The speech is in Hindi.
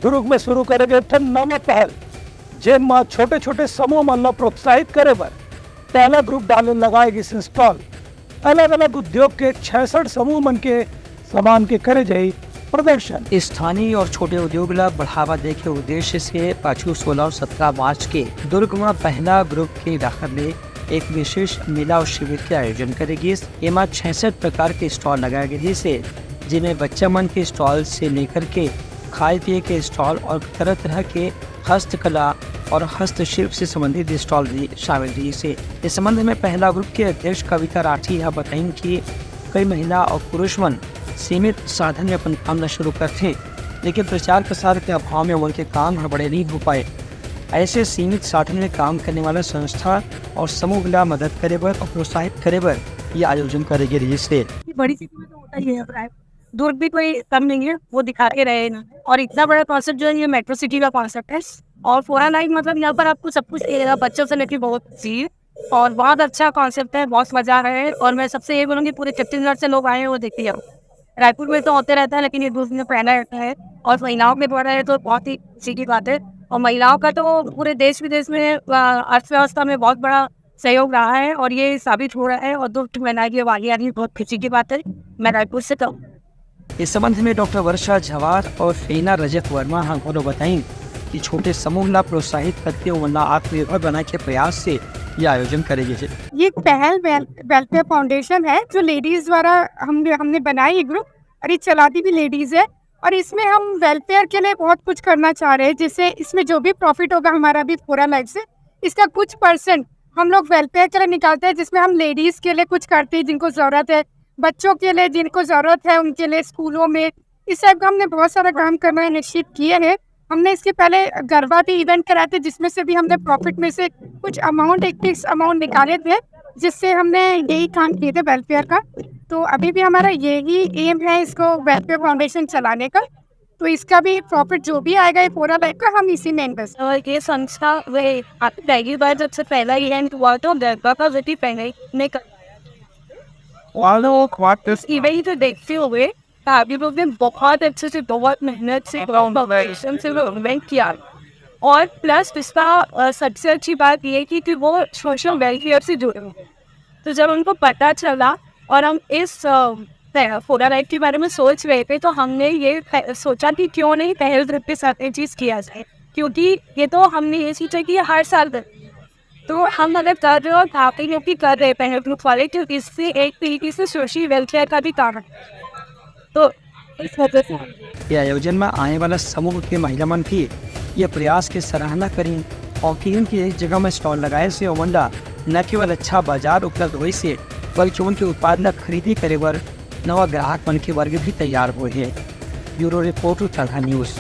दुर्ग में शुरू करे गए थे नवा पहल जेन छोटे छोटे समूह मन ला प्रोत्साहित करे बर पहला ग्रुप डाले लगाएगी इंस्टॉल अलग अलग उद्योग के 66 समूह मन के सामान के करे जाये प्रदर्शन। स्थानीय और छोटे उद्योग ला बढ़ावा दे के उद्देश्य से पाछू 16 और 17 मार्च के दुर्ग में पहला ग्रुप के इलाका में एक विशेष मेला और शिविर के आयोजन करेगी। एमा 66 प्रकार के स्टॉल लगाए गए जिसे जिन्हें बच्चा मन के स्टॉल से लेकर के खाए पिए के स्टॉल और तरह तरह के हस्तकला और हस्तशिल्प से संबंधित स्टॉल भी शामिल रही से। इस संबंध में पहला ग्रुप के अध्यक्ष कविता राठी यह बताएं कि कई महिला और पुरुष मन सीमित साधन में अपन काम न शुरू करते, लेकिन प्रचार प्रसार के अभाव में उनके काम हड़बड़े नहीं हो पाए। ऐसे सीमित साधन में काम करने वाला संस्था और समूह ला मदद करे बर और प्रोत्साहित करे बर ये आयोजन करेगी। रही से बड़ी सिटी में तो होता ही है, दुर्ग भी कोई कम नहीं है, वो दिखा के रहे ना। और इतना बड़ा कॉन्सेप्ट जो है ये मेट्रो सिटी का कॉन्सेप्ट है और 4 लाइन मतलब यहाँ पर आपको सब कुछ मिलेगा, बच्चों से लेकर बहुत चीज और बहुत अच्छा कॉन्सेप्ट है, बहुत मजा आ रहा है। और मैं सबसे ये बोलूँगी पूरे छत्तीसगढ़ से लोग आए हैं वो देखते हैं। रायपुर में तो होते रहता है लेकिन ये दूसरे में पहला रहता है और महिलाओं में द्वारा है तो बहुत ही खुशी की बात है। और महिलाओं का तो पूरे देश विदेश में अर्थव्यवस्था में बहुत बड़ा सहयोग रहा है और ये साबित हो रहा है और दुर्ग महिला की आगे आ रही है, बहुत खुशी की बात है। मैं रायपुर से कहूँ। इस संबंध में डॉक्टर वर्षा झवार और फेना रजत वर्मा हमको बताएं कि छोटे समूह ला प्रोत्साहित करते हुए आत्मनिर्भर बनाने के प्रयास से ये आयोजन करेगी। ये एक पहल वेलफेयर फाउंडेशन है जो लेडीज द्वारा हमने बनाई ये ग्रुप और ये चलाती भी लेडीज है और इसमें हम वेलफेयर के लिए बहुत कुछ करना चाह रहे हैं, जिससे इसमें जो भी प्रॉफिट होगा हमारा भी पूरा लाइफ से इसका कुछ % हम लोग वेलफेयर के लिए निकालते हैं, जिसमें हम लेडीज के लिए कुछ करते हैं जिनको जरूरत है, बच्चों के लिए जिनको जरूरत है उनके लिए स्कूलों में। इस टाइप का हमने बहुत सारा काम करना निश्चित किए हैं। हमने इसके पहले गरबा भी इवेंट कराए थे जिसमें से भी हमने प्रॉफिट में से कुछ अमाउंट एक फिक्स अमाउंट निकाले थे, जिससे हमने यही काम किए थे वेलफेयर का। तो अभी भी हमारा यही एम है इसको वेलफेयर फाउंडेशन चलाने का, तो इसका भी प्रॉफिट जो भी आएगा ये पूरा लाइफ का हम इसी में इन्वेस्ट। और ये संस्था वे आपकी पहली बार जब से पहला इवेंट हुआ तो गरबा का विधि पहले नहीं कर इवेंट तो देखते हुए अभी लोग ने बहुत अच्छे से बहुत मेहनत से इवेंट किया और प्लस इसका सबसे अच्छी बात ये थी कि वो सोशल वेलफेयर से जुड़े हुए। तो जब उनको पता चला और हम इस फोरा लाइफ के बारे में सोच रहे थे तो हमने ये सोचा कि क्यों नहीं पहल ग्रुप के साथ ये चीज़ किया जाए, क्योंकि ये तो हमने ये सोचा कि हर साल तो हम अगर कर रहे हो काफ़ी लोग भी कर रहे हैं पहले ग्रुप वाले, तो इससे एक तरीके से सोशल वेलफेयर का भी काम है। तो इस वजह से ये आयोजन में आने वाला समूह के महिला मन की ये प्रयास की सराहना करी और कि उनकी एक जगह में स्टॉल लगाए से ओमंडा न केवल अच्छा बाजार उपलब्ध हुई से बल्कि उनके उत्पाद न खरीदी करे बर नवा ग्राहक मन के वर्ग भी तैयार हुए हैं। ब्यूरो रिपोर्ट तड़का न्यूज़।